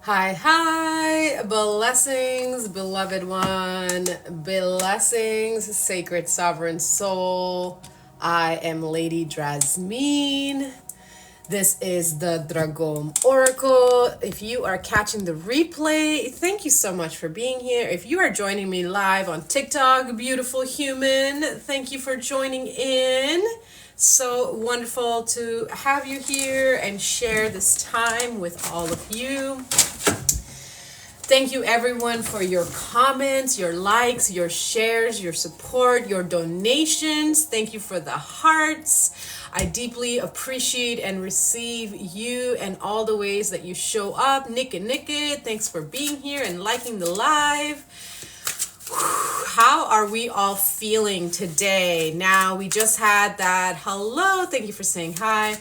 Hi, blessings, beloved one, blessings, sacred sovereign soul. I am Lady Drasmin. This is the Dragon Oracle. If you are catching the replay, thank you so much for being here. If you are joining me live on TikTok, beautiful human, thank you for joining in. So wonderful to have you here and share this time with all of you. Thank you everyone for your comments, your likes, your shares, your support, your donations. Thank you for the hearts. I deeply appreciate and receive you and all the ways that you show up. Nick, thanks for being here and liking the live. How are we all feeling today? Now, we just had that hello. Thank you for saying hi.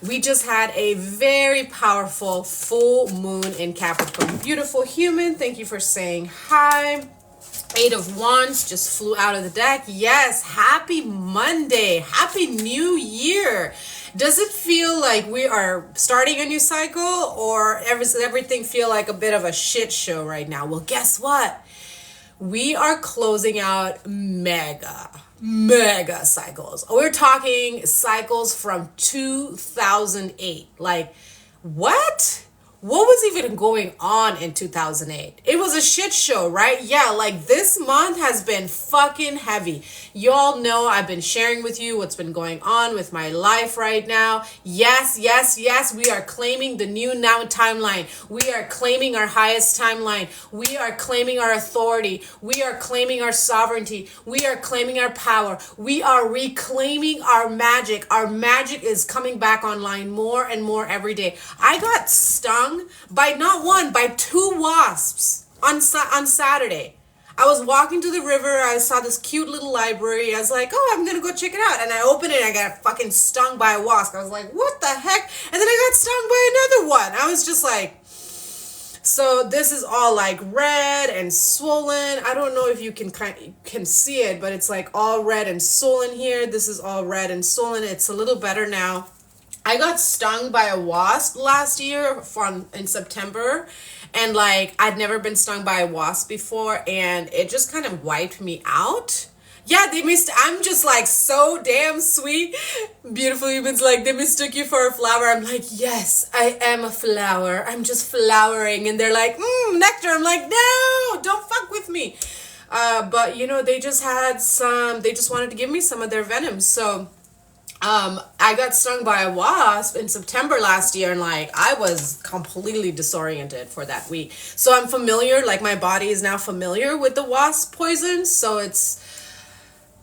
We just had a very powerful full moon in Capricorn. Beautiful human, thank you for saying hi. 8 of Wands just flew out of the deck. Yes, happy Monday. Happy New Year. Does it feel like we are starting a new cycle, or everything feel like a bit of a shit show right now? Well, guess what? We are closing out mega cycles. We're talking cycles from 2008. Like, what? What was even going on in 2008? It was a shit show, right? Yeah, like this month has been fucking heavy. Y'all know I've been sharing with you what's been going on with my life right now. Yes, we are claiming the new now timeline. We are claiming our highest timeline. We are claiming our authority. We are claiming our sovereignty. We are claiming our power. We are reclaiming our magic. Our magic is coming back online more and more every day. I got stung by not one, by 2 wasps on Saturday. I was walking to the river. I saw this cute little library. I was like, oh, I'm going to go check it out. And I opened it and I got fucking stung by a wasp. I was like, what the heck? And then I got stung by another one. I was just like, so this is all like red and swollen. I don't know if you can see it, but it's like all red and swollen here. This is all red and swollen. It's a little better now. I got stung by a wasp last year in September, and like I'd never been stung by a wasp before, and it just kind of wiped me out. Yeah, I'm just like so damn sweet. Beautiful humans, like they mistook you for a flower. I'm like, yes, I am a flower. I'm just flowering. And they're like, nectar. I'm like, no, don't fuck with me. But you know, they just wanted to give me some of their venom. So I got stung by a wasp in September last year, and like I was completely disoriented for that week. So I'm familiar, like my body is now familiar with the wasp poison. So it's,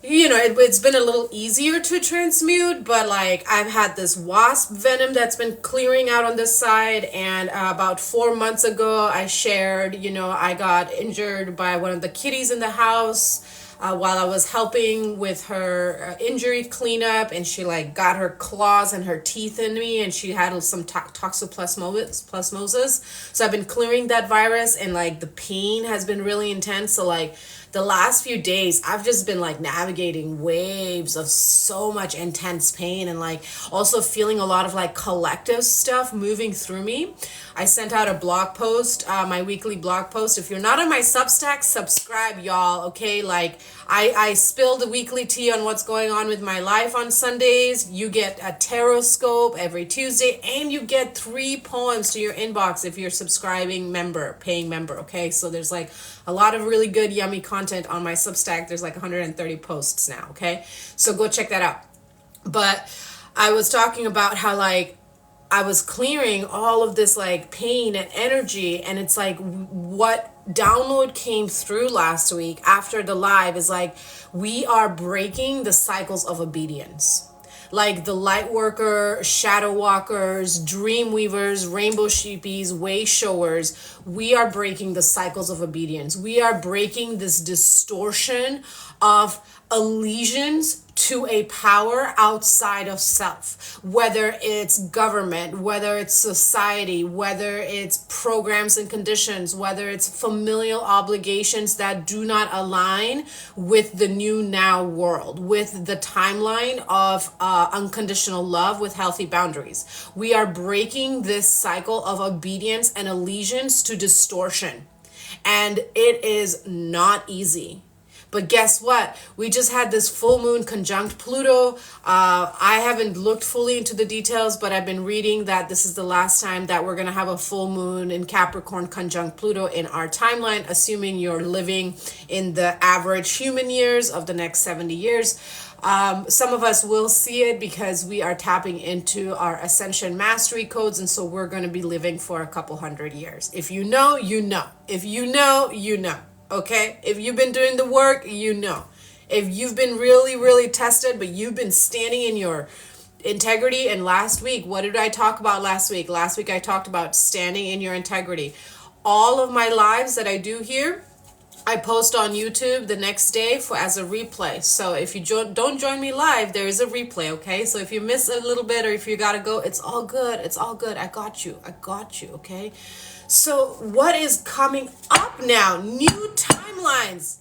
you know, it's been a little easier to transmute, but like I've had this wasp venom that's been clearing out on this side. And about 4 months ago, I shared, you know, I got injured by one of the kitties in the house. While I was helping with her injury cleanup, and she like got her claws and her teeth in me, and she had some toxoplasmosis. So I've been clearing that virus, and like the pain has been really intense. So like the last few days, I've just been like navigating waves of so much intense pain, and like also feeling a lot of like collective stuff moving through me. I sent out a blog post, my weekly blog post. If you're not on my Substack, subscribe, y'all, okay? Like, I spill the weekly tea on what's going on with my life on Sundays. You get a tarot scope every Tuesday, and you get 3 poems to your inbox if you're subscribing member, paying member, okay? So there's like a lot of really good, yummy content on my Substack. There's like 130 posts now, okay? So go check that out. But I was talking about how like I was clearing all of this like pain and energy, and it's like what download came through last week after the live is like we are breaking the cycles of obedience. Like the light worker, shadow walkers, dream weavers, rainbow sheepies, way showers, we are breaking the cycles of obedience. We are breaking this distortion of allegiance to a power outside of self, whether it's government, whether it's society, whether it's programs and conditions, whether it's familial obligations that do not align with the new now world, with the timeline of unconditional love with healthy boundaries. We are breaking this cycle of obedience and allegiance to distortion. And it is not easy. But guess what? We just had this full moon conjunct Pluto. I haven't looked fully into the details, but I've been reading that this is the last time that we're going to have a full moon in Capricorn conjunct Pluto in our timeline, assuming you're living in the average human years of the next 70 years. Some of us will see it because we are tapping into our ascension mastery codes. And so we're going to be living for a couple hundred years. If you know, you know. If you know, you know. Okay, if you've been doing the work, you know. If you've been really, really tested, but you've been standing in your integrity. And last week, what did I talk about last week? Last week, I talked about standing in your integrity. All of my lives that I do here, I post on YouTube the next day as a replay. So if you don't join me live, there is a replay, okay? So if you miss a little bit or if you got to go, it's all good. It's all good. I got you, okay? So what is coming up now? New timelines.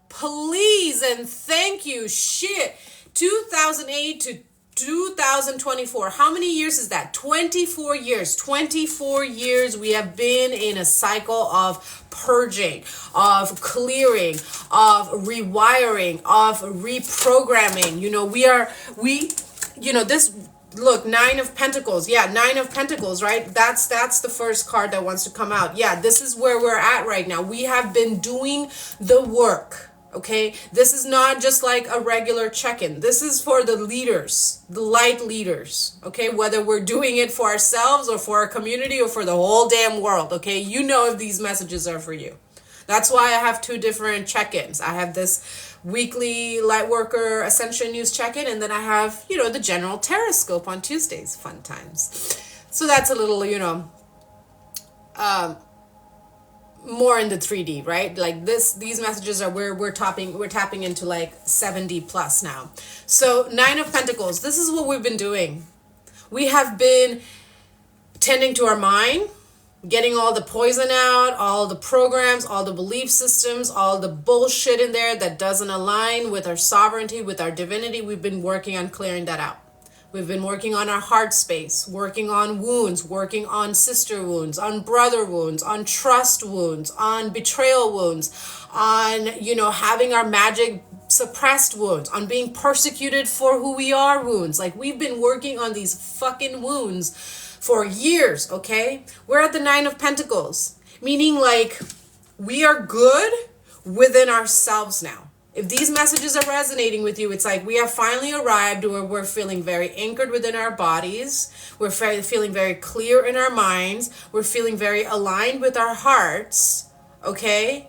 Please and thank you. Shit. 2008 to 2024. How many years is that? 24 years. 24 years we have been in a cycle of purging, of clearing, of rewiring, of reprogramming. Look, Nine of Pentacles. Yeah, Nine of Pentacles, right? That's the first card that wants to come out. Yeah, this is where we're at right now. We have been doing the work, okay? This is not just like a regular check-in. This is for the leaders, the light leaders, okay? Whether we're doing it for ourselves or for our community or for the whole damn world, okay? You know if these messages are for you. That's why I have two different check-ins. I have this weekly Lightworker Ascension News check-in, and then I have, the general Terrascope on Tuesdays. Fun times. So that's a little, more in the 3D, right? Like these messages are where we're tapping into like 70 plus now. So 9 of Pentacles, this is what we've been doing. We have been tending to our mind, getting all the poison out, all the programs, all the belief systems, all the bullshit in there that doesn't align with our sovereignty, with our divinity. We've been working on clearing that out. We've been working on our heart space, working on wounds, working on sister wounds, on brother wounds, on trust wounds, on betrayal wounds, on, having our magic suppressed wounds, on being persecuted for who we are wounds. Like we've been working on these fucking wounds for years, okay? We're at the 9 of Pentacles, meaning like we are good within ourselves now. If these messages are resonating with you, it's like we have finally arrived where we're feeling very anchored within our bodies. We're feeling very clear in our minds. We're feeling very aligned with our hearts, okay?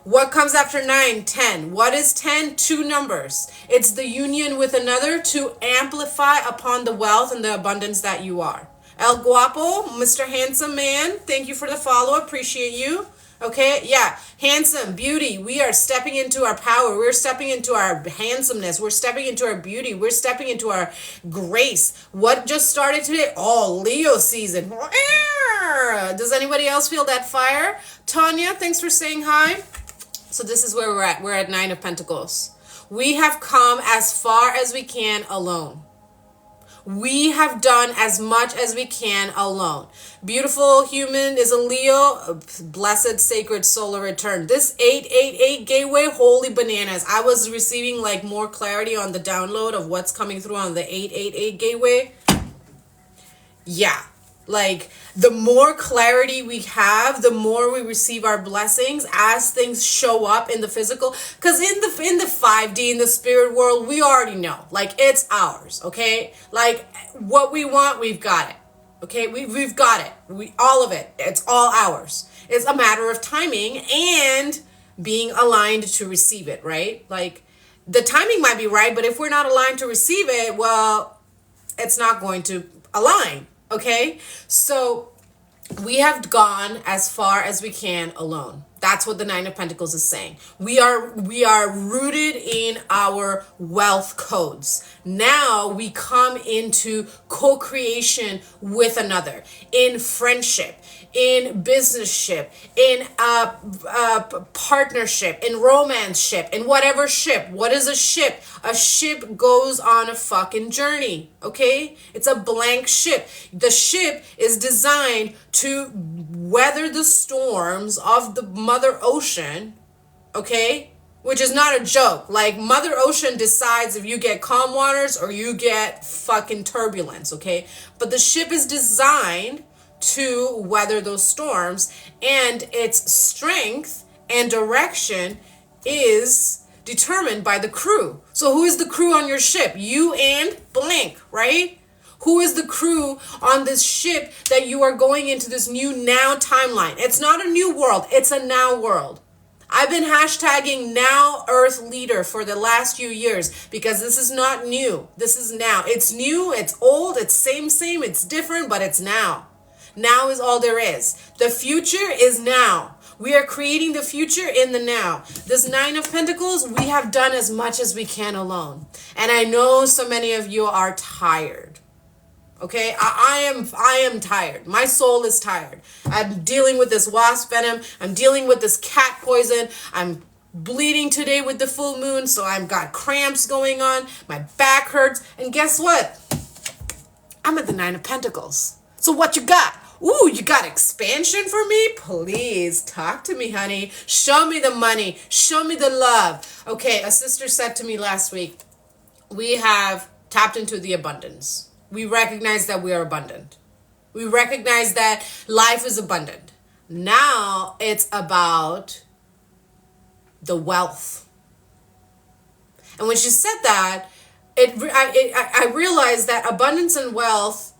What comes after 9? 10. What is 10? 2 numbers. It's the union with another to amplify upon the wealth and the abundance that you are. El Guapo, Mr. Handsome Man, thank you for the follow. Appreciate you. Okay, yeah, handsome, beauty. We are stepping into our power. We're stepping into our handsomeness. We're stepping into our beauty. We're stepping into our grace. What just started today? Oh, Leo season. Does anybody else feel that fire? Tanya, thanks for saying hi. So this is where we're at. We're at 9 of Pentacles. We have come as far as we can alone. We have done as much as we can alone. Beautiful human is a Leo. Blessed sacred solar return. This 888 gateway, holy bananas. I was receiving like more clarity on the download of what's coming through on the 888 gateway. Yeah. Like the more clarity we have, the more we receive our blessings as things show up in the physical. Because in the 5D, in the spirit world, we already know. Like it's ours, okay? Like what we want, we've got it. Okay, we've got it. All of it. It's all ours. It's a matter of timing and being aligned to receive it, right? Like the timing might be right, but if we're not aligned to receive it, well, it's not going to align. Okay, so we have gone as far as we can alone. That's what the Nine of Pentacles is saying. We are rooted in our wealth codes. Now we come into co-creation with another, in friendship, in businessship, in partnership, in romance ship, in whatever ship. What is a ship? A ship goes on a fucking journey, okay? It's a blank ship. The ship is designed to weather the storms of the Mother Ocean, okay? Which is not a joke. Like, Mother Ocean decides if you get calm waters or you get fucking turbulence, okay? But the ship is designed to weather those storms, and its strength and direction is determined by the crew. So who is the crew on your ship? You and blank, right? Who is the crew on this ship that you are going into this new now timeline? It's not a new world. It's a now world. I've been hashtagging now Earth Leader for the last few years because this is not new. This is now. It's new. It's old. It's same. It's different, but it's now. Now is all there is. The future is now. We are creating the future in the now. This Nine of Pentacles, we have done as much as we can alone. And I know so many of you are tired. Okay, I am tired. My soul is tired. I'm dealing with this wasp venom. I'm dealing with this cat poison. I'm bleeding today with the full moon, so I've got cramps going on. My back hurts. And guess what? I'm at the Nine of Pentacles. So what you got? Ooh, you got expansion for me? Please talk to me, honey. Show me the money. Show me the love. Okay, a sister said to me last week, we have tapped into the abundance. We recognize that we are abundant. We recognize that life is abundant. Now it's about the wealth. And when she said that, I realized that abundance and wealth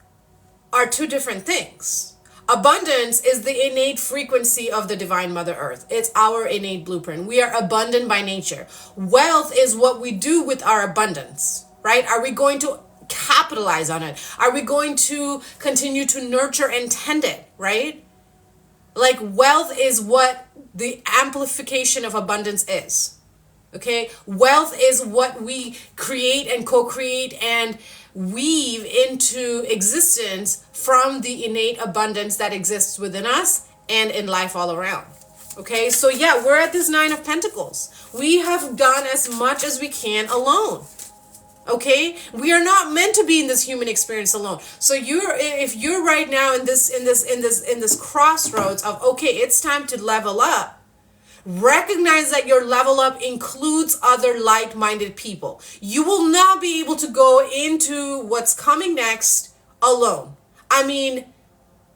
are two different things. Abundance is the innate frequency of the Divine Mother Earth. It's our innate blueprint. We are abundant by nature. Wealth is what we do with our abundance, right? Are we going to capitalize on it? Are we going to continue to nurture and tend it, right? Like, wealth is what the amplification of abundance is. Okay? Wealth is what we create and co-create and weave into existence from the innate abundance that exists within us and in life all around. Okay? So yeah, we're at this Nine of Pentacles. We have done as much as we can alone. Okay, we are not meant to be in this human experience alone. So if you're right now in this crossroads of, okay, it's time to level up, recognize that your level up includes other like-minded people. You will not be able to go into what's coming next alone. I mean,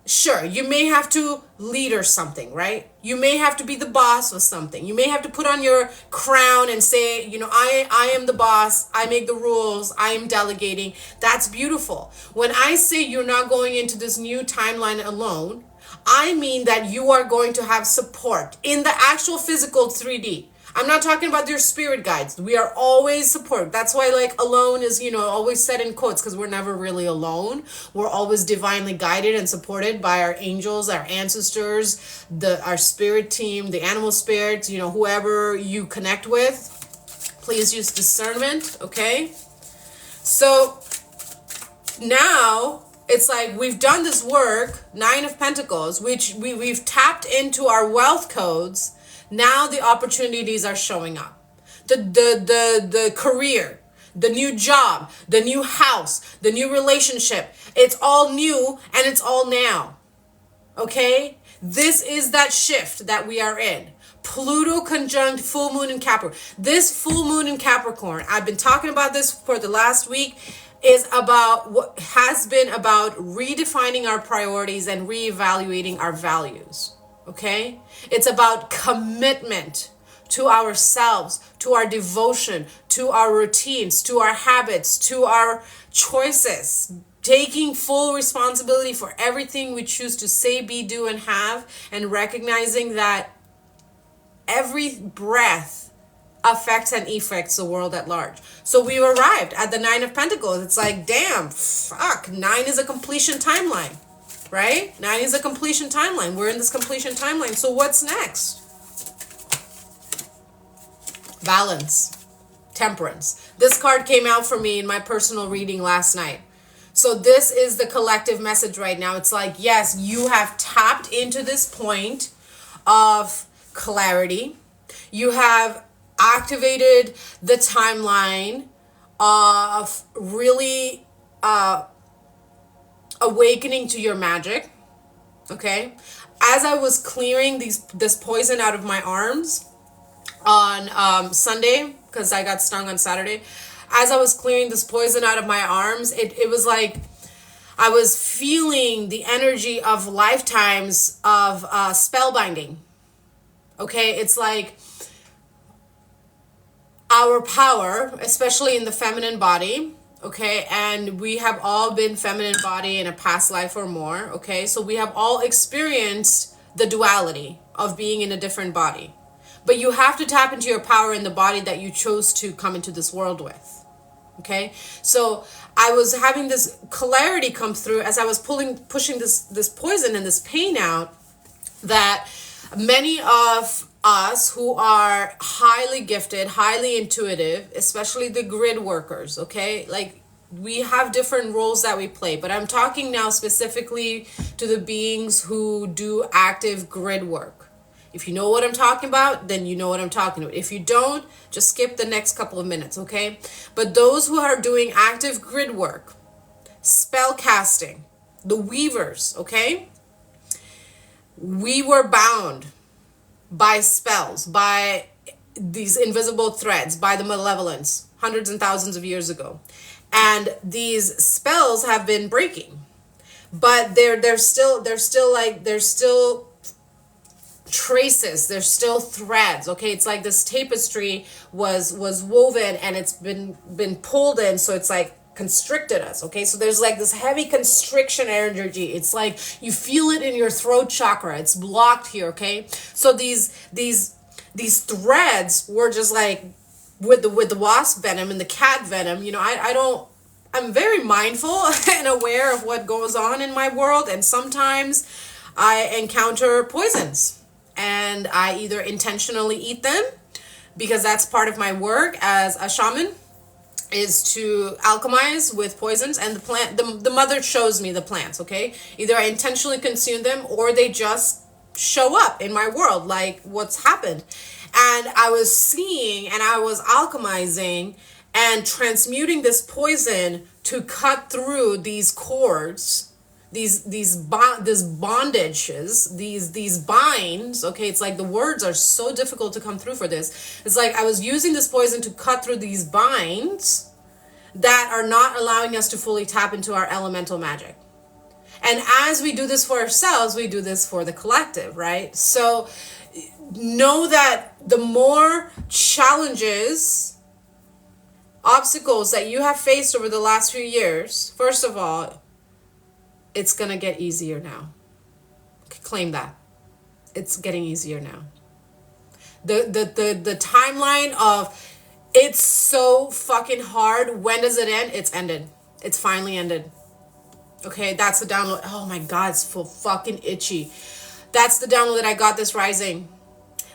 sure, you may have to lead or something, right? You may have to be the boss of something. You may have to put on your crown and say, you know, I am the boss. I make the rules. I am delegating. That's beautiful. When I say you're not going into this new timeline alone, I mean that you are going to have support in the actual physical 3D. I'm not talking about your spirit guides. We are always support. That's why, like, alone is, you know, always said in quotes, because we're never really alone. We're always divinely guided and supported by our angels, our ancestors, our spirit team, the animal spirits, you know, whoever you connect with. Please use discernment, okay? So now it's like we've done this work, Nine of Pentacles, which we've tapped into our wealth codes. Now the opportunities are showing up. The career, the new job, the new house, the new relationship. It's all new and it's all now. Okay? This is that shift that we are in. Pluto conjunct full moon in Capricorn. This full moon in Capricorn, I've been talking about this for the last week, is about what has been about redefining our priorities and reevaluating our values. Okay? It's about commitment to ourselves, to our devotion, to our routines, to our habits, to our choices, taking full responsibility for everything we choose to say, be, do, and have, and recognizing that every breath affects and effects the world at large. So we've arrived at the Nine of Pentacles. It's like, damn, fuck, 9 is a completion timeline. Right? 9 is a completion timeline. We're in this completion timeline. So what's next? balance, temperance. This card came out for me in my personal reading last night. So this is the collective message right now. It's like, yes, you have tapped into this point of clarity. You have activated the timeline of really awakening to your magic. Okay, as I was clearing this poison out of my arms on Sunday, because I got stung on Saturday, as I was clearing this poison out of my arms, it was like I was feeling the energy of lifetimes of spellbinding. Okay, it's like our power, especially in the feminine body, okay, and we have all been feminine body in a past life or more, okay, so we have all experienced the duality of being in a different body, but you have to tap into your power in the body that you chose to come into this world with, okay. So I was having this clarity come through as I was pushing this poison and this pain out, that many of us who are highly gifted, highly intuitive, especially the grid workers, okay? Like, we have different roles that we play, but I'm talking now specifically to the beings who do active grid work. If you know what I'm talking about, then you know what I'm talking about. If you don't, just skip the next couple of minutes, okay? But those who are doing active grid work, spell casting, the weavers, okay? We were bound by spells, by these invisible threads, by the malevolence hundreds and thousands of years ago. And these spells have been breaking. But there's still traces, there's still threads, okay? It's like this tapestry was woven and it's been pulled in, so it's like constricted us, okay? So there's like this heavy constriction energy. It's like you feel it in your throat chakra. It's blocked here, okay? So these threads were just like with the wasp venom and the cat venom, you know, I'm very mindful and aware of what goes on in my world, and sometimes I encounter poisons and I either intentionally eat them, because that's part of my work as a shaman, is to alchemize with poisons, and the mother shows me the plants, okay? Either I intentionally consume them or they just show up in my world, like what's happened. And I was seeing and I was alchemizing and transmuting this poison to cut through these cords, these bondages, these binds, okay? It's like the words are so difficult to come through for this. It's like I was using this poison to cut through these binds that are not allowing us to fully tap into our elemental magic. And as we do this for ourselves, we do this for the collective, right? So know that the more challenges, obstacles that you have faced over the last few years, first of all, it's gonna get easier now. Claim that. It's getting easier now. The timeline of it's so fucking hard, when does it end? It's ended. It's finally ended. Okay, that's the download. Oh my God, it's full fucking itchy. That's the download that I got this rising.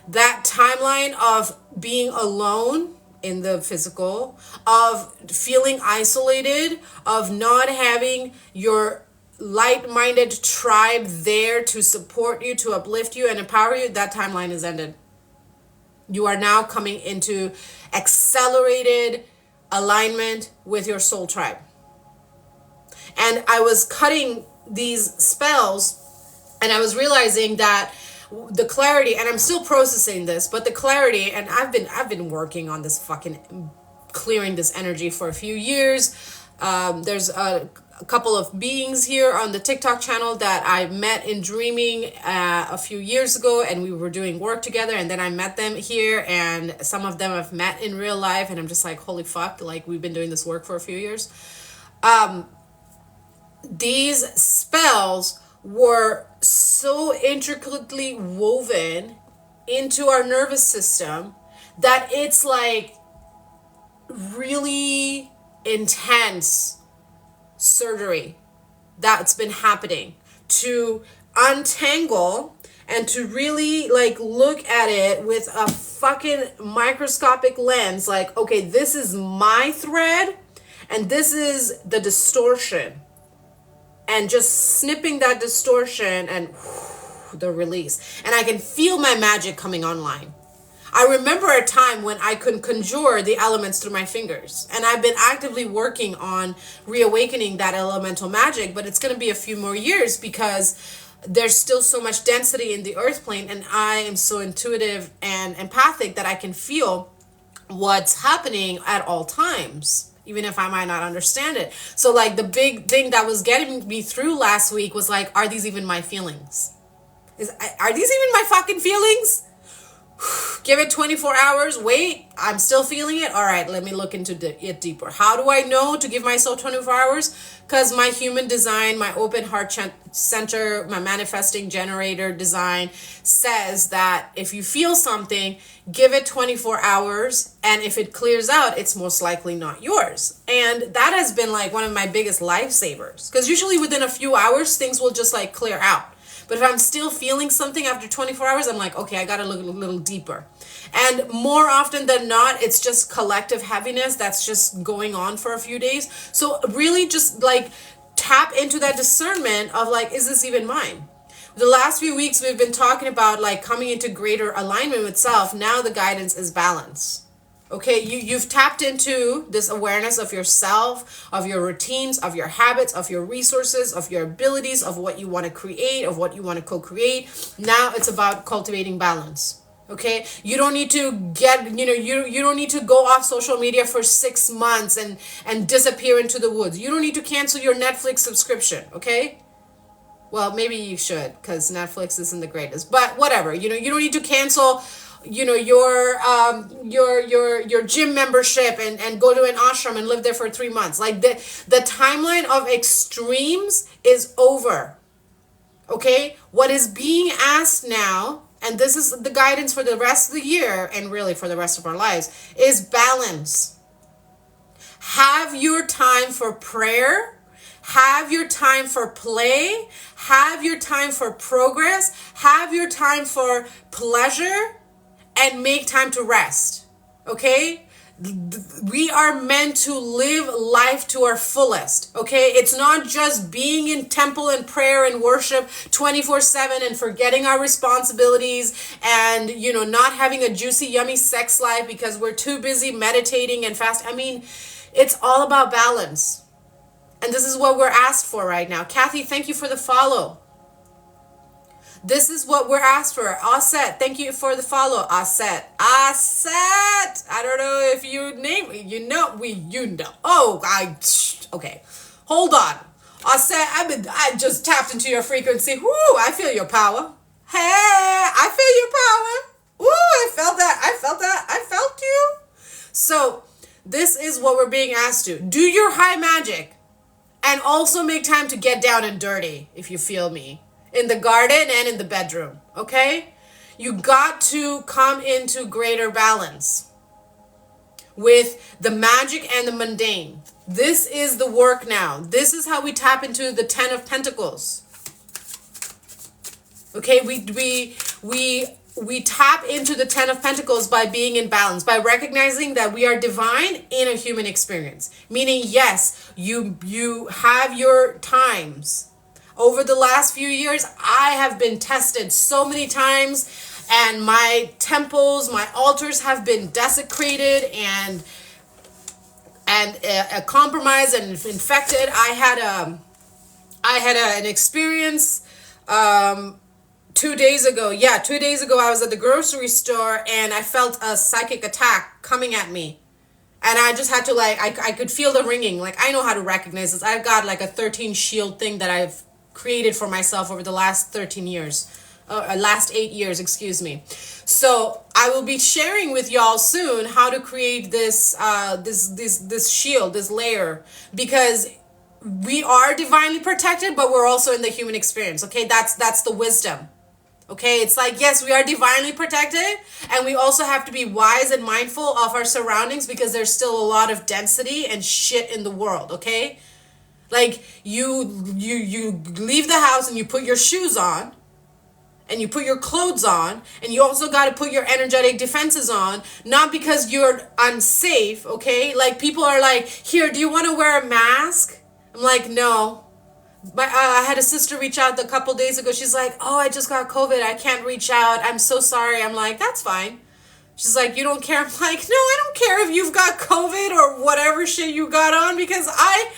That timeline of being alone in the physical, of feeling isolated, of not having your light-minded tribe there to support you, to uplift you and empower you, that timeline is ended. You are now coming into accelerated alignment with your soul tribe. And I was cutting these spells and I was realizing that the clarity, and I'm still processing this, but the clarity, and I've been working on this fucking clearing this energy for a few years. There's a couple of beings here on the TikTok channel that I met in dreaming a few years ago, and we were doing work together, and then I met them here, and some of them I've met in real life, and I'm just like, holy fuck, like we've been doing this work for a few years. These spells were so intricately woven into our nervous system that it's like really intense surgery that's been happening to untangle and to really like look at it with a fucking microscopic lens, like, okay, this is my thread and this is the distortion, and just snipping that distortion and the release. And I can feel my magic coming online. I remember a time when I could conjure the elements through my fingers, and I've been actively working on reawakening that elemental magic, but it's going to be a few more years because there's still so much density in the earth plane, and I am so intuitive and empathic that I can feel what's happening at all times, even if I might not understand it. So like the big thing that was getting me through last week was like, are these even my feelings? Are these even my fucking feelings? Give it 24 hours. Wait, I'm still feeling it. All right, let me look into it deeper. How do I know to give myself 24 hours? Because my human design, my open heart center, my manifesting generator design says that if you feel something, give it 24 hours. And if it clears out, it's most likely not yours. And that has been like one of my biggest lifesavers. Because usually within a few hours, things will just like clear out. But if I'm still feeling something after 24 hours, I'm like, okay, I got to look a little deeper. And more often than not, it's just collective heaviness that's just going on for a few days. So really just like tap into that discernment of like, is this even mine? The last few weeks, we've been talking about like coming into greater alignment with self. Now the guidance is balance. Okay, you've tapped into this awareness of yourself, of your routines, of your habits, of your resources, of your abilities, of what you want to create, of what you want to co-create. Now it's about cultivating balance. Okay, you don't need to you don't need to go off social media for 6 months and disappear into the woods. You don't need to cancel your Netflix subscription. Okay. Well, maybe you should, because Netflix isn't the greatest, but whatever. You don't need to cancel your gym membership and go to an ashram and live there for 3 months. Like the timeline of extremes is over. Okay, what is being asked now, and this is the guidance for the rest of the year and really for the rest of our lives, is balance. Have your time for prayer. Have your time for play. Have your time for progress. Have your time for pleasure. And make time to rest. Okay? We are meant to live life to our fullest. Okay? It's not just being in temple and prayer and worship 24/7 and forgetting our responsibilities and, not having a juicy, yummy sex life because we're too busy meditating and fast. I mean, it's all about balance. And this is what we're asked for right now. Kathy, thank you for the follow. This is what we're asked for. Aset, thank you for the follow. Aset. I don't know if you name it. You know. Oh, okay. Hold on. Aset, I just tapped into your frequency. Woo, I feel your power. Hey, I feel your power. Woo, I felt that. I felt you. So this is what we're being asked to. Do your high magic. And also make time to get down and dirty, if you feel me. In the garden and in the bedroom, okay? You got to come into greater balance with the magic and the mundane. This is the work now. This is how we tap into the 10 of Pentacles. Okay, we tap into the 10 of Pentacles by being in balance, by recognizing that we are divine in a human experience. Meaning, yes, you have your times. Over the last few years, I have been tested so many times, and my temples, my altars have been desecrated and compromised and infected. I had an experience 2 days ago. Yeah, 2 days ago, I was at the grocery store and I felt a psychic attack coming at me. And I just had to I could feel the ringing. Like, I know how to recognize this. I've got like a 13 shield thing that I've created for myself over the last 13 years. Last 8 years, excuse me. So I will be sharing with y'all soon how to create this this shield, this layer, because we are divinely protected, but we're also in the human experience. Okay, that's the wisdom. Okay, it's like, yes, we are divinely protected, and we also have to be wise and mindful of our surroundings because there's still a lot of density and shit in the world. Okay, like you leave the house and you put your shoes on. and you put your clothes on, and you also got to put your energetic defenses on, not because you're unsafe, okay? Like, people are like, here, do you want to wear a mask? I'm like, no. I had a sister reach out a couple days ago. She's like, oh, I just got COVID. I can't reach out. I'm so sorry. I'm like, that's fine. She's like, you don't care? I'm like, no, I don't care if you've got COVID or whatever shit you got on, because I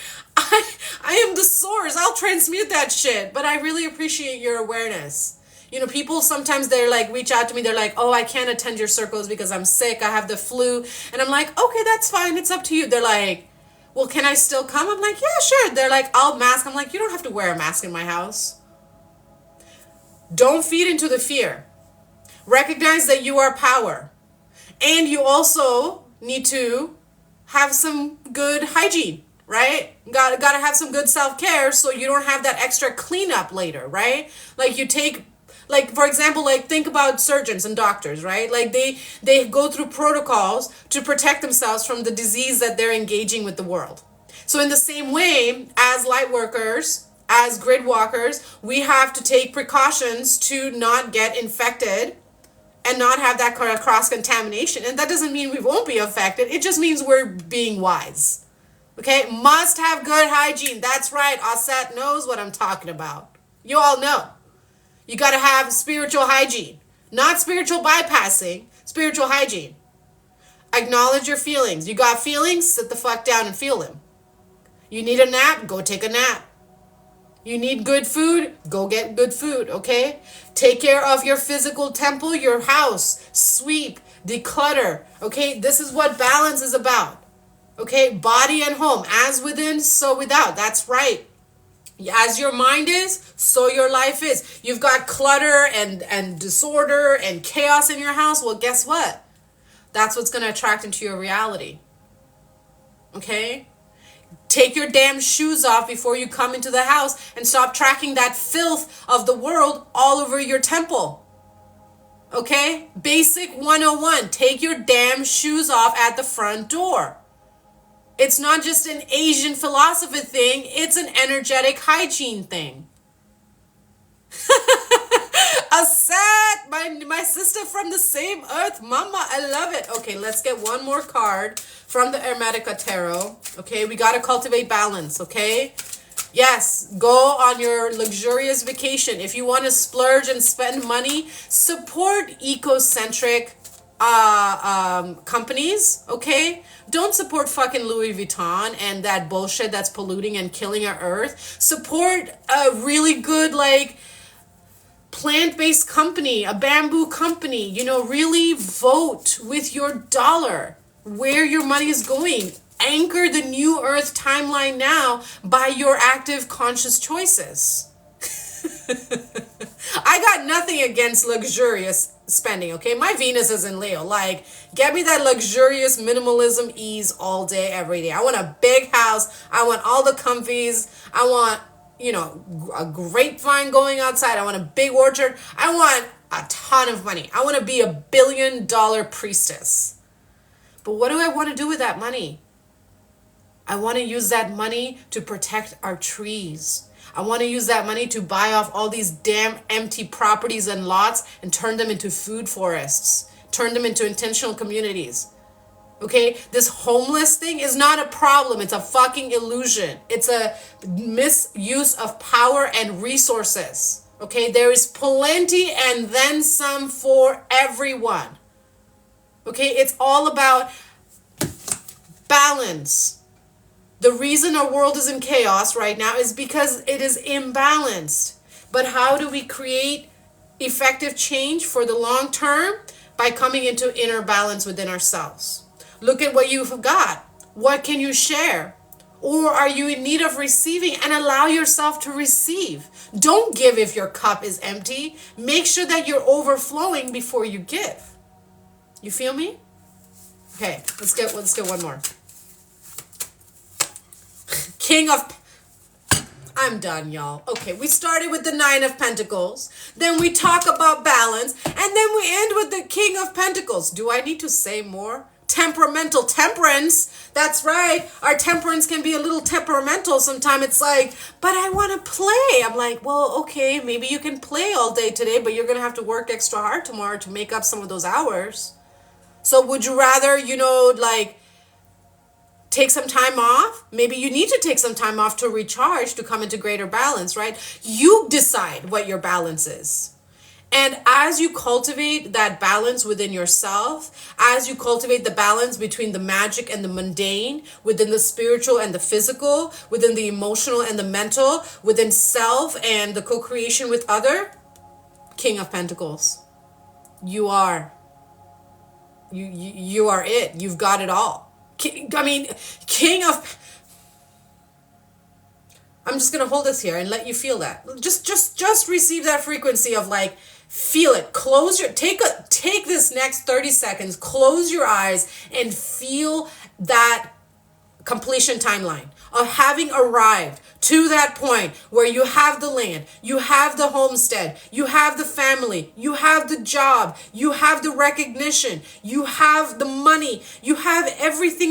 am the source. I'll transmute that shit. But I really appreciate your awareness. You know, people sometimes they're like, reach out to me. They're like, oh, I can't attend your circles because I'm sick. I have the flu. And I'm like, okay, that's fine. It's up to you. They're like, well, can I still come? I'm like, yeah, sure. They're like, I'll mask. I'm like, you don't have to wear a mask in my house. Don't feed into the fear. Recognize that you are power. And you also need to have some good hygiene, right? Got to have some good self-care so you don't have that extra cleanup later, right? Like you take, like, for example, like think about surgeons and doctors, right? Like they go through protocols to protect themselves from the disease that they're engaging with the world. So in the same way, as light workers, as grid walkers, we have to take precautions to not get infected and not have that kind of cross-contamination. And that doesn't mean we won't be affected. It just means we're being wise. Okay? Must have good hygiene. That's right. Osset knows what I'm talking about. You all know. You got to have spiritual hygiene. Not spiritual bypassing. Spiritual hygiene. Acknowledge your feelings. You got feelings? Sit the fuck down and feel them. You need a nap? Go take a nap. You need good food? Go get good food, okay? Take care of your physical temple, your house. Sweep, declutter, okay? This is what balance is about, okay? Body and home, as within, so without. That's right. As your mind is, so your life is. You've got clutter and disorder and chaos in your house. Well, guess what? That's what's going to attract into your reality, okay? Take your damn shoes off before you come into the house and stop tracking that filth of the world all over your temple. Okay? Basic 101. Take your damn shoes off at the front door. It's not just an Asian philosophy thing. It's an energetic hygiene thing. Asad, my sister from the same earth, mama, I love it. Okay, let's get one more card from the Hermetica Tarot. Okay, we got to cultivate balance, okay? Yes, go on your luxurious vacation. If you want to splurge and spend money, support eco-centric companies, okay? Don't support fucking Louis Vuitton and that bullshit that's polluting and killing our earth. Support a really good, like, plant-based company, a bamboo company. You know, really vote with your dollar where your money is going. Anchor the new earth timeline now by your active conscious choices. I got nothing against luxurious spending, okay? My Venus is in Leo. Like, get me that luxurious minimalism ease all day, every day. I want a big house. I want all the comfies. I want, you know, a grapevine going outside. I want a big orchard. I want a ton of money. I want to be $1 billion priestess. But what do I want to do with that money? I want to use that money to protect our trees. I want to use that money to buy off all these damn empty properties and lots and turn them into food forests. Turn them into intentional communities. Okay? This homeless thing is not a problem. It's a fucking illusion. It's a misuse of power and resources. Okay? There is plenty and then some for everyone. Okay? It's all about balance. The reason our world is in chaos right now is because it is imbalanced. But how do we create effective change for the long term? By coming into inner balance within ourselves. Look at what you've got. What can you share? Or are you in need of receiving? And allow yourself to receive. Don't give if your cup is empty. Make sure that you're overflowing before you give. You feel me? Okay, let's get one more. King of... I'm done, y'all. Okay, we started with the 9 of Pentacles. Then we talk about balance. And then we end with the King of Pentacles. Do I need to say more? temperamental temperance. That's right. Our temperance can be a little temperamental sometimes. It's like, but I want to play. I'm like, well, okay, maybe you can play all day today, but you're going to have to work extra hard tomorrow to make up some of those hours. So would you rather, like, take some time off? Maybe you need to take some time off to recharge, to come into greater balance, right? You decide what your balance is. And as you cultivate that balance within yourself, as you cultivate the balance between the magic and the mundane, within the spiritual and the physical, within the emotional and the mental, within self and the co-creation with other, King of Pentacles, you are it. You've got it all. King of... I'm just going to hold this here and let you feel that. Just receive that frequency of, like, feel it. Take this next 30 seconds, close your eyes and feel that completion timeline of having arrived to that point where you have the land, you have the homestead, you have the family, you have the job, you have the recognition, you have the money, you have everything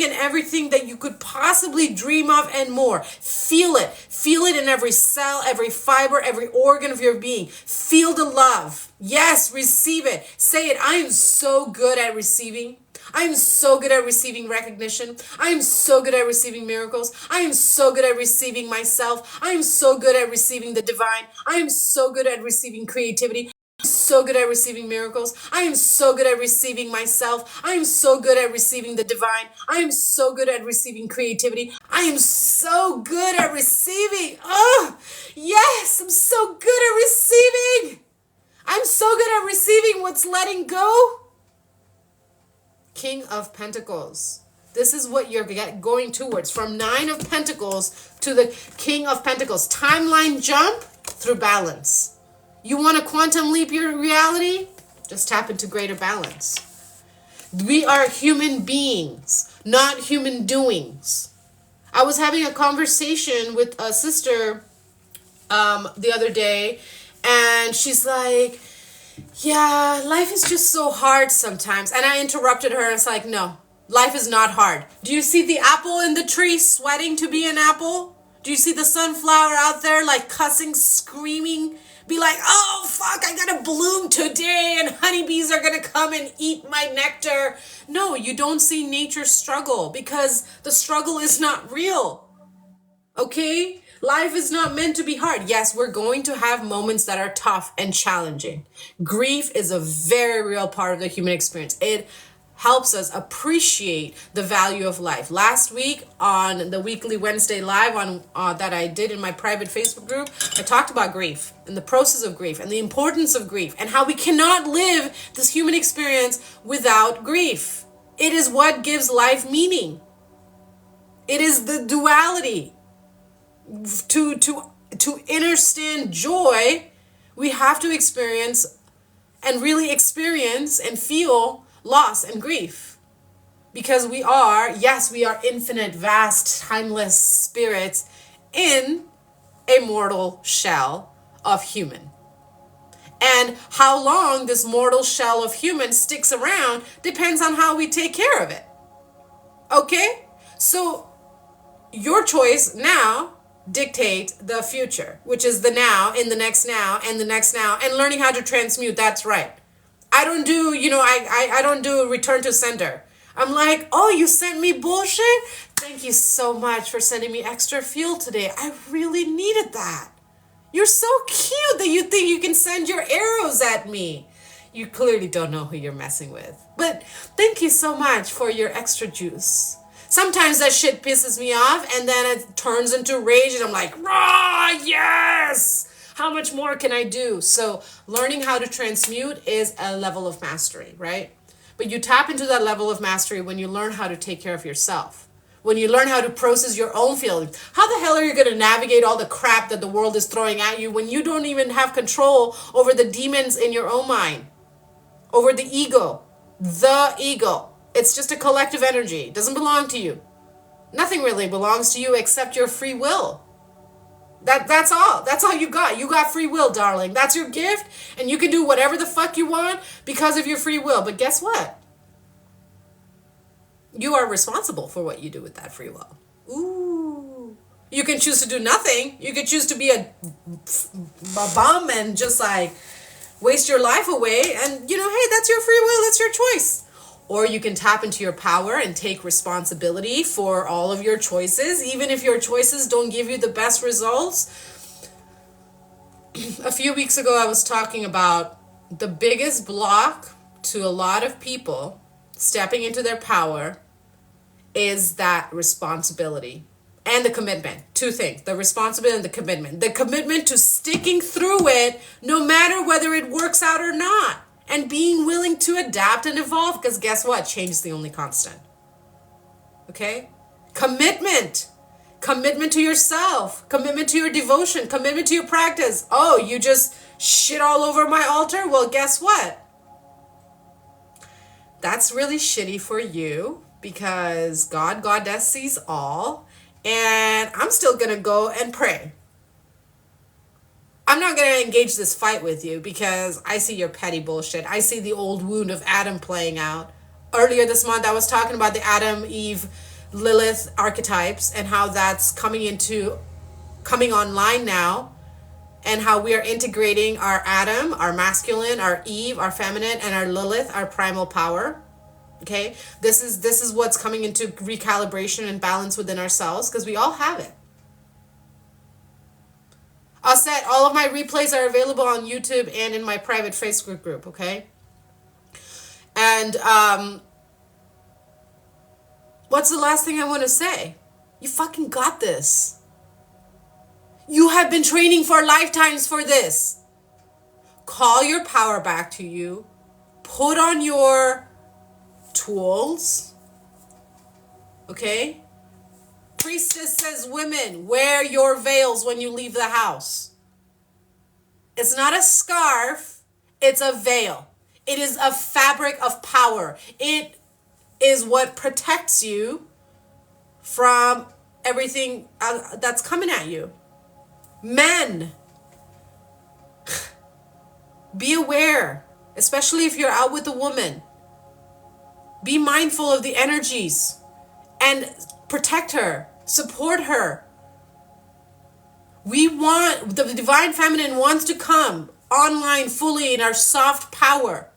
that you could possibly dream of and more. Feel it in every cell, every fiber, every organ of your being. Feel the love. Yes, receive it. Say it. I am so good at receiving. I am so good at receiving recognition. I am so good at receiving miracles. I am so good at receiving myself. I am so good at receiving the divine. I am so good at receiving creativity. I am so good at receiving miracles. I am so good at receiving myself. I am so good at receiving the divine. I am so good at receiving creativity. I am so good at receiving. Oh, yes, I'm so good at receiving. I'm so good at receiving what's letting go. King of Pentacles. This is what you're going towards. From 9 of Pentacles to the King of Pentacles. Timeline jump through balance. You want to quantum leap your reality? Just tap into greater balance. We are human beings, not human doings. I was having a conversation with a sister the other day, and she's like, yeah, life is just so hard sometimes. And I interrupted her and it's like, no, life is not hard. Do you see the apple in the tree sweating to be an apple? Do you see the sunflower out there like cussing, screaming, be like, oh, fuck, I gotta bloom today and honeybees are gonna come and eat my nectar? No, you don't see nature struggle because the struggle is not real. Okay? Life is not meant to be hard. Yes, we're going to have moments that are tough and challenging. Grief is a very real part of the human experience. It helps us appreciate the value of life. Last week on the weekly Wednesday live that I did in my private Facebook group, I talked about grief and the process of grief and the importance of grief and how we cannot live this human experience without grief. It is what gives life meaning. It is the duality. To understand joy, we have to experience and really experience and feel loss and grief. Because we are infinite, vast, timeless spirits in a mortal shell of human. And how long this mortal shell of human sticks around depends on how we take care of it. Okay? So your choice now dictate the future, which is the now, in the next now, and the next now, and learning how to transmute. That's right. I don't do, I don't do return to sender. I'm like, oh, you sent me bullshit? Thank you so much for sending me extra fuel today. I really needed that. You're so cute that you think you can send your arrows at me. You clearly don't know who you're messing with. But thank you so much for your extra juice. Sometimes that shit pisses me off and then it turns into rage and I'm like, rah, yes! How much more can I do? So learning how to transmute is a level of mastery, right? But you tap into that level of mastery when you learn how to take care of yourself. When you learn how to process your own feelings. How the hell are you going to navigate all the crap that the world is throwing at you when you don't even have control over the demons in your own mind? Over the ego. The ego. It's just a collective energy. It doesn't belong to you. Nothing really belongs to you except your free will. That's all. That's all you got. You got free will, darling. That's your gift, and you can do whatever the fuck you want because of your free will. But guess what? You are responsible for what you do with that free will. Ooh. You can choose to do nothing. You can choose to be a bum and just like waste your life away. And, hey, that's your free will. That's your choice. Or you can tap into your power and take responsibility for all of your choices, even if your choices don't give you the best results. A few weeks ago, I was talking about the biggest block to a lot of people stepping into their power is that responsibility and the commitment. Two things, the responsibility and the commitment. The commitment to sticking through it no matter whether it works out or not. And being willing to adapt and evolve, because guess what? Change is the only constant. Okay? Commitment. Commitment to yourself. Commitment to your devotion. Commitment to your practice. Oh, you just shit all over my altar? Well, guess what? That's really shitty for you, because God, Goddess sees all. And I'm still going to go and pray. I'm not going to engage this fight with you because I see your petty bullshit. I see the old wound of Adam playing out. Earlier this month, I was talking about the Adam, Eve, Lilith archetypes and how that's coming online now, and how we are integrating our Adam, our masculine, our Eve, our feminine, and our Lilith, our primal power. Okay? This is what's coming into recalibration and balance within ourselves, because we all have it. All of my replays are available on YouTube and in my private Facebook group, okay? And what's the last thing I want to say? You fucking got this. You have been training for lifetimes for this. Call your power back to you. Put on your tools, okay? Priestess says, women, wear your veils when you leave the house. It's not a scarf, it's a veil. It is a fabric of power. It is what protects you from everything that's coming at you. Men, be aware, especially if you're out with a woman. Be mindful of the energies and protect her. Support her. The divine feminine wants to come online fully in our soft power.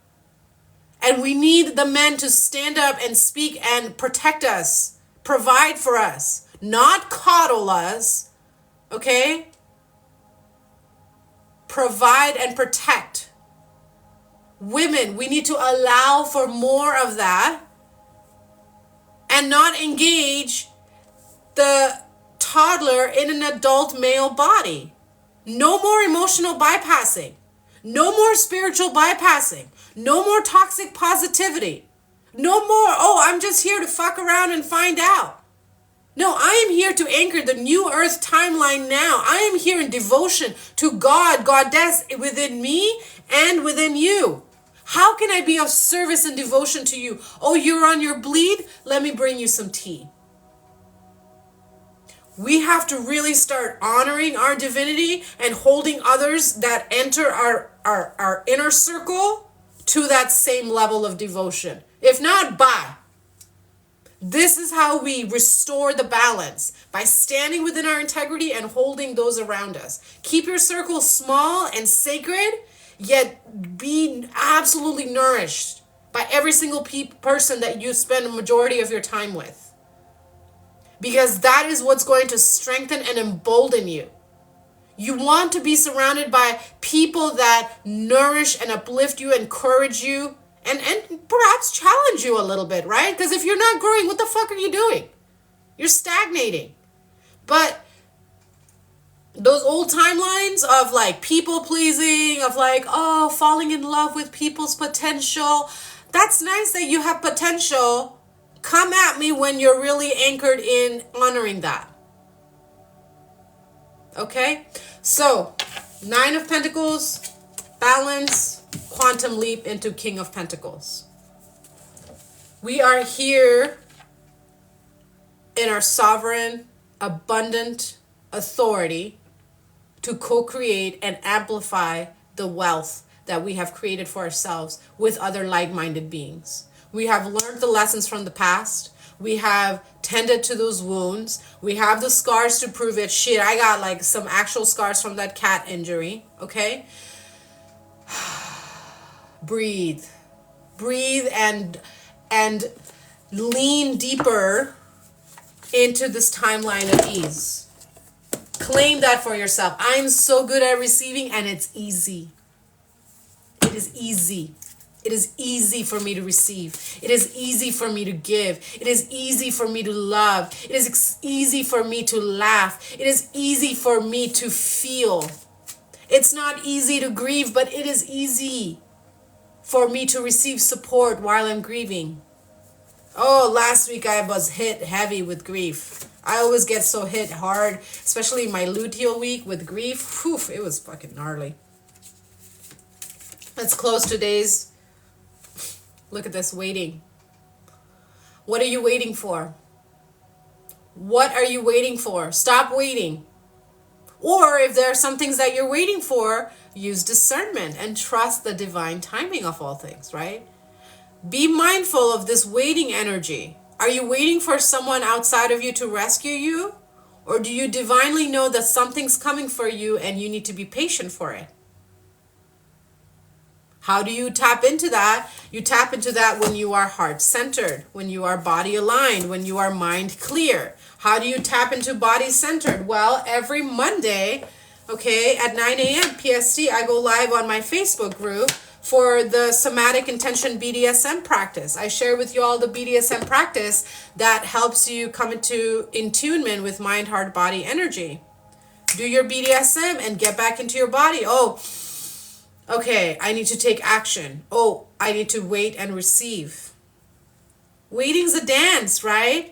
And we need the men to stand up and speak and protect us, provide for us, not coddle us, okay? Provide and protect. Women, we need to allow for more of that and not engage the toddler in an adult male body. No more emotional bypassing. No more spiritual bypassing. No more toxic positivity. No more, I'm just here to fuck around and find out. No, I am here to anchor the new earth timeline now. I am here in devotion to God, Goddess within me and within you. How can I be of service and devotion to you? Oh, you're on your bleed? Let me bring you some tea. We have to really start honoring our divinity and holding others that enter our inner circle to that same level of devotion. If not, bye. This is how we restore the balance, by standing within our integrity and holding those around us. Keep your circle small and sacred, yet be absolutely nourished by every single person that you spend a majority of your time with. Because that is what's going to strengthen and embolden you. You want to be surrounded by people that nourish and uplift you, encourage you, and perhaps challenge you a little bit, right? Because if you're not growing, what the fuck are you doing? You're stagnating. But those old timelines of like people pleasing, of like, falling in love with people's potential, that's nice that you have potential. Come at me when you're really anchored in honoring that. Okay? So, 9 of Pentacles, balance, quantum leap into King of Pentacles. We are here in our sovereign, abundant authority to co-create and amplify the wealth that we have created for ourselves with other like-minded beings. We have learned the lessons from the past. We have tended to those wounds. We have the scars to prove it. Shit, I got like some actual scars from that cat injury. Okay? Breathe. Breathe and lean deeper into this timeline of ease. Claim that for yourself. I'm so good at receiving, and it's easy. It is easy. It is easy for me to receive. It is easy for me to give. It is easy for me to love. It is easy for me to laugh. It is easy for me to feel. It's not easy to grieve, but it is easy for me to receive support while I'm grieving. Oh, last week I was hit heavy with grief. I always get so hit hard, especially my luteal week with grief. Whew, it was fucking gnarly. Let's close today's. Look at this, waiting. What are you waiting for? What are you waiting for? Stop waiting. Or if there are some things that you're waiting for, use discernment and trust the divine timing of all things, right? Be mindful of this waiting energy. Are you waiting for someone outside of you to rescue you? Or do you divinely know that something's coming for you and you need to be patient for it? How do you tap into that? You tap into that when you are heart-centered, when you are body-aligned, when you are mind-clear. How do you tap into body-centered? Well, every Monday, okay, at 9 a.m. PST, I go live on my Facebook group for the Somatic Intention BDSM practice. I share with you all the BDSM practice that helps you come into attunement with mind, heart, body energy. Do your BDSM and get back into your body. Oh, okay, I need to take action. Oh, I need to wait and receive. Waiting's a dance, right?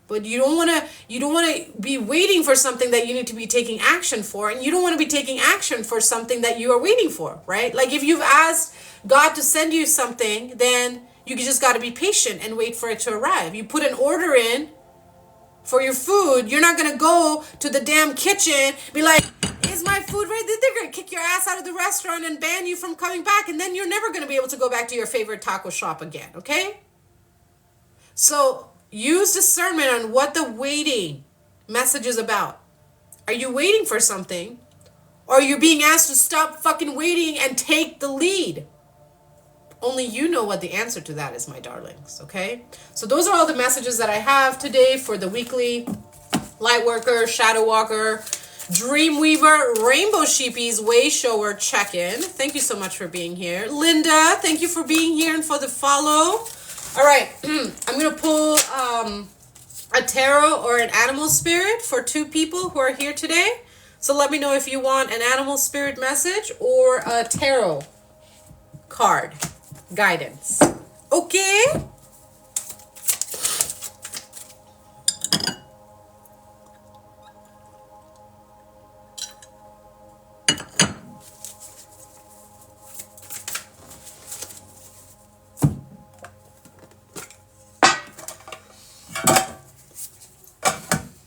But you don't want to be waiting for something that you need to be taking action for, and you don't want to be taking action for something that you are waiting for, right? Like if you've asked God to send you something, then you just got to be patient and wait for it to arrive. You put an order in for your food, you're not going to go to the damn kitchen, be like, is my food ready? They're going to kick your ass out of the restaurant and ban you from coming back, and then you're never going to be able to go back to your favorite taco shop again, okay? So use discernment on what the waiting message is about. Are you waiting for something? Or are you being asked to stop fucking waiting and take the lead? Only you know what the answer to that is, my darlings, okay? So those are all the messages that I have today for the weekly Lightworker, Shadow Walker, Dreamweaver, Rainbow Sheepies, Way Shower check-in. Thank you so much for being here. Linda, thank you for being here and for the follow. All right, I'm going to pull a tarot or an animal spirit for two people who are here today. So let me know if you want an animal spirit message or a tarot card guidance. Okay?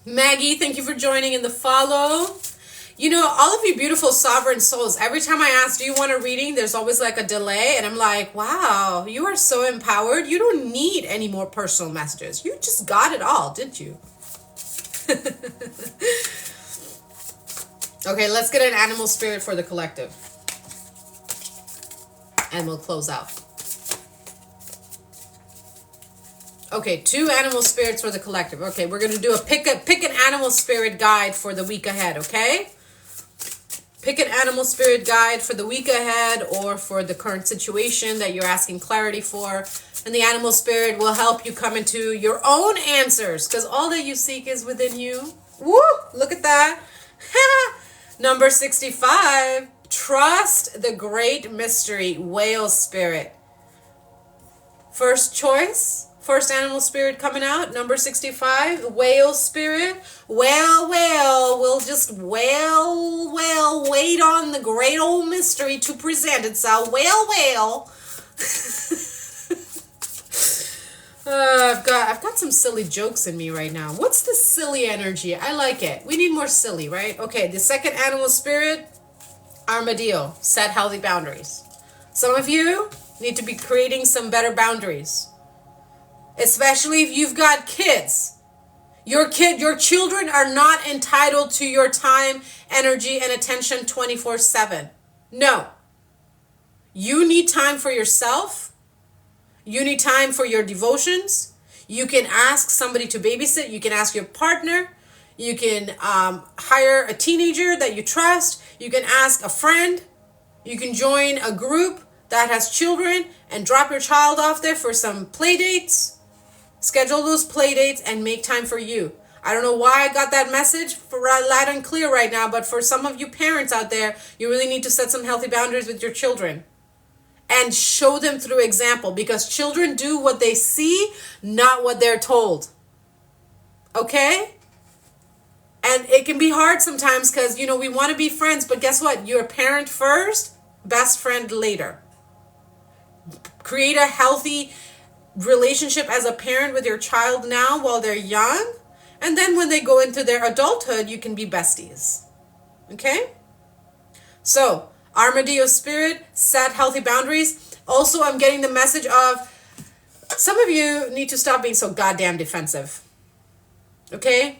Maggie, thank you for joining in the follow. You know, all of you beautiful sovereign souls, every time I ask, do you want a reading? There's always like a delay. And I'm like, wow, you are so empowered. You don't need any more personal messages. You just got it all, didn't you? Okay, let's get an animal spirit for the collective. And we'll close out. Okay, 2 animal spirits for the collective. Okay, we're going to do a pick an animal spirit guide for the week ahead, okay? Pick an animal spirit guide for the week ahead or for the current situation that you're asking clarity for. And the animal spirit will help you come into your own answers because all that you seek is within you. Woo! Look at that. Number 65. Trust the great mystery, whale spirit. First choice. First animal spirit coming out, number 65, whale spirit. Well, we'll just wait on the great old mystery to present itself. Well. I've got some silly jokes in me right now. What's the silly energy? I like it. We need more silly, right? Okay, the second animal spirit, armadillo. Set healthy boundaries. Some of you need to be creating some better boundaries. especially if you've got kids. Your children are not entitled to your time, energy, and attention 24/7. No. You need time for yourself. You need time for your devotions. You can ask somebody to babysit. You can ask your partner. You can hire a teenager that you trust. You can ask a friend. You can join a group that has children and drop your child off there for some play dates. Schedule those play dates and make time for you. I don't know why I got that message for loud and clear right now, but for some of you parents out there, you really need to set some healthy boundaries with your children and show them through example, because children do what they see, not what they're told. Okay? And it can be hard sometimes because, we want to be friends, but guess what? You're a parent first, best friend later. Create a healthy relationship as a parent with your child now while they're young. And then when they go into their adulthood, you can be besties. Okay? So, Armadillo spirit, set healthy boundaries. Also, I'm getting the message of some of you need to stop being so goddamn defensive. Okay?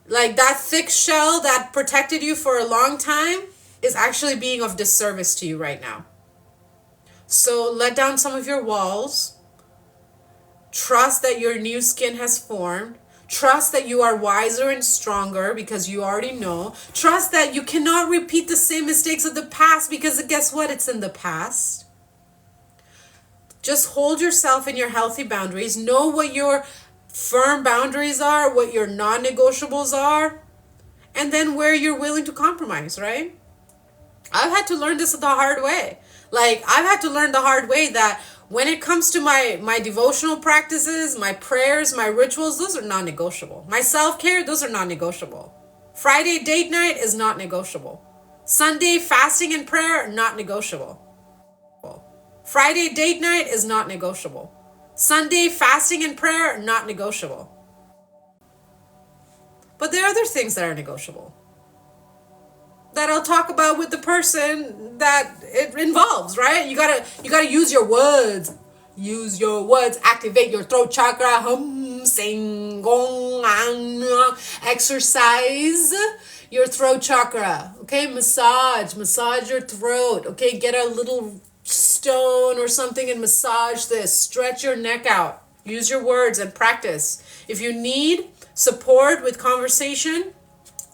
Like that thick shell that protected you for a long time is actually being of disservice to you right now. So let down some of your walls. Trust that your new skin has formed. Trust that you are wiser and stronger because you already know. Trust that you cannot repeat the same mistakes of the past because guess what? It's in the past. Just hold yourself in your healthy boundaries. Know what your firm boundaries are, what your non-negotiables are, and then where you're willing to compromise, right? I've had to learn this the hard way. Like, I've had to learn the hard way that when it comes to my devotional practices, my prayers, my rituals, those are non-negotiable. My self-care, those are non-negotiable. Friday date night is not negotiable. Sunday fasting and prayer, not negotiable. Friday date night is not negotiable. Sunday fasting and prayer, not negotiable. But there are other things that are negotiable that I'll talk about with the person that it involves, right? You gotta use your words. Use your words. Activate your throat chakra. Sing, gong, exercise your throat chakra. Okay, massage your throat. Okay, get a little stone or something and massage this. Stretch your neck out. Use your words and practice. If you need support with conversation,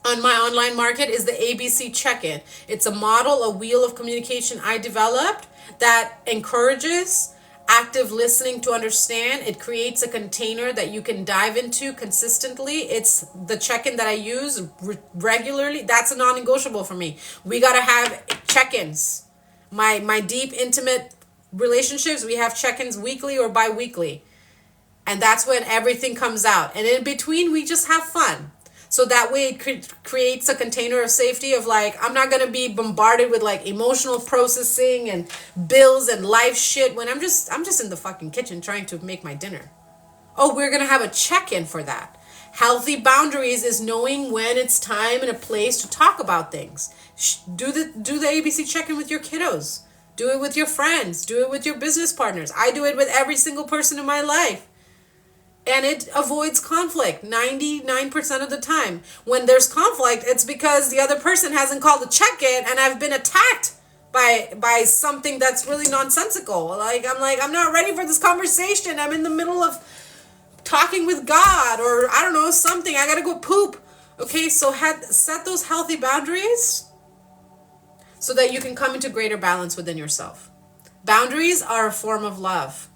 on my online market is the ABC check-in. It's a model, a wheel of communication I developed that encourages active listening to understand. It creates a container that you can dive into consistently. It's the check-in that I use regularly. That's a non-negotiable for me. We got to have check-ins. My deep, intimate relationships, we have check-ins weekly or bi-weekly. And that's when everything comes out. And in between, we just have fun. So that way it creates a container of safety of like, I'm not going to be bombarded with like emotional processing and bills and life shit when I'm just in the fucking kitchen trying to make my dinner. Oh, we're going to have a check-in for that. Healthy boundaries is knowing when it's time and a place to talk about things. Do the ABC check-in with your kiddos. Do it with your friends. Do it with your business partners. I do it with every single person in my life. And it avoids conflict 99% of the time. When there's conflict, it's because the other person hasn't called a check-in and I've been attacked by something that's really nonsensical. I'm not ready for this conversation. I'm in the middle of talking with God or I don't know, something. I got to go poop. Okay, so set those healthy boundaries so that you can come into greater balance within yourself. Boundaries are a form of love.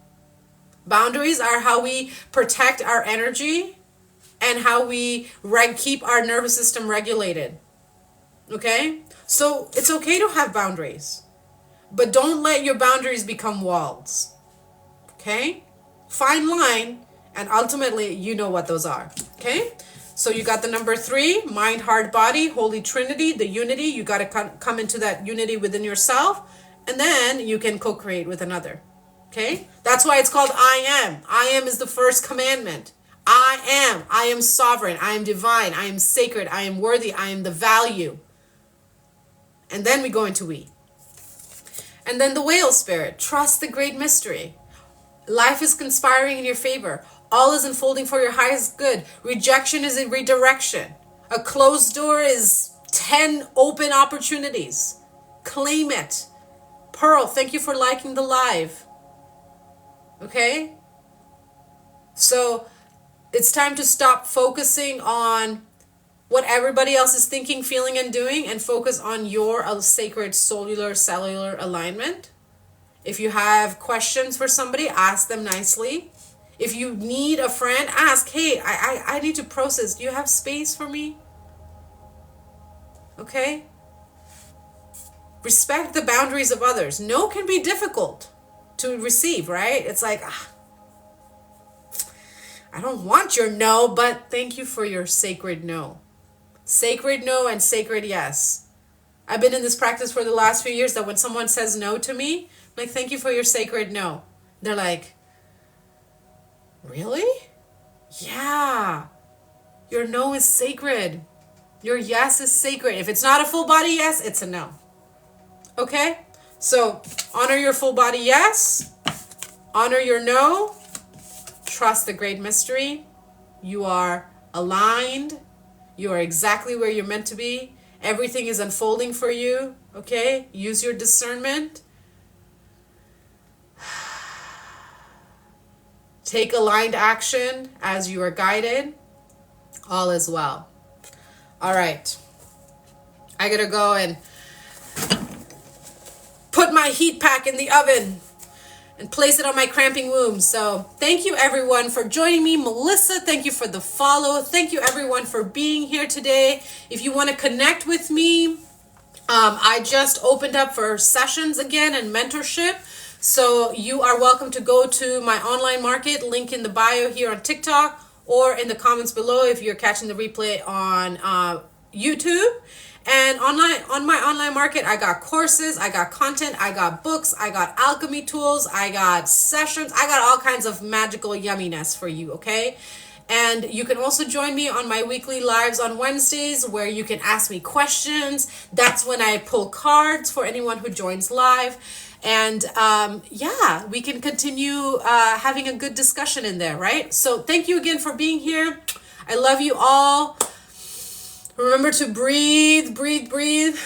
Boundaries are how we protect our energy and how we keep our nervous system regulated. Okay? So it's okay to have boundaries, but don't let your boundaries become walls. Okay? Fine line, and ultimately you know what those are. Okay? So you got the number 3, mind, heart, body, Holy Trinity, the unity. You got to come into that unity within yourself, and then you can co-create with another. Okay? That's why it's called I am. I am is the first commandment. I am. I am sovereign. I am divine. I am sacred. I am worthy. I am the value. And then we go into we. And then the whale spirit. Trust the great mystery. Life is conspiring in your favor. All is unfolding for your highest good. Rejection is a redirection. A closed door is 10 open opportunities. Claim it. Pearl, thank you for liking the live. Okay? So it's time to stop focusing on what everybody else is thinking, feeling, and doing, and focus on your sacred cellular alignment. If you have questions for somebody, ask them nicely. If you need a friend, ask, hey, I need to process. Do you have space for me? Okay? Respect the boundaries of others. No can be difficult to receive, right? It's like, I don't want your no, but thank you for your sacred no. Sacred no and sacred yes. I've been in this practice for the last few years that when someone says no to me, I'm like, thank you for your sacred no. They're like, really? Yeah. Your no is sacred. Your yes is sacred. If it's not a full body yes, it's a no. Okay? So honor your full body yes. Honor your no. Trust the great mystery. You are aligned. You are exactly where you're meant to be. Everything is unfolding for you. Okay? Use your discernment. Take aligned action as you are guided. All is well. All right. I gotta go and put my heat pack in the oven and place it on my cramping womb. So thank you everyone for joining me. Melissa, thank you for the follow. Thank you everyone for being here today. If you want to connect with me, I just opened up for sessions again and mentorship. So you are welcome to go to my online market, link in the bio here on TikTok or in the comments below if you're catching the replay on YouTube. And on my online market, I got courses, I got content, I got books, I got alchemy tools, I got sessions, I got all kinds of magical yumminess for you, okay? And you can also join me on my weekly lives on Wednesdays where you can ask me questions. That's when I pull cards for anyone who joins live. And yeah, we can continue having a good discussion in there, right? So thank you again for being here. I love you all. Remember to breathe, breathe, breathe.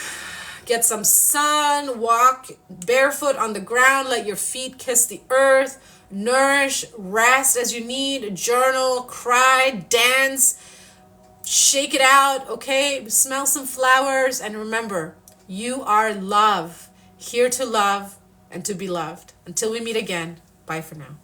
Get some sun, walk barefoot on the ground, let your feet kiss the earth, nourish, rest as you need, journal, cry, dance, shake it out, okay? Smell some flowers, and remember, you are love, here to love and to be loved. Until we meet again, bye for now.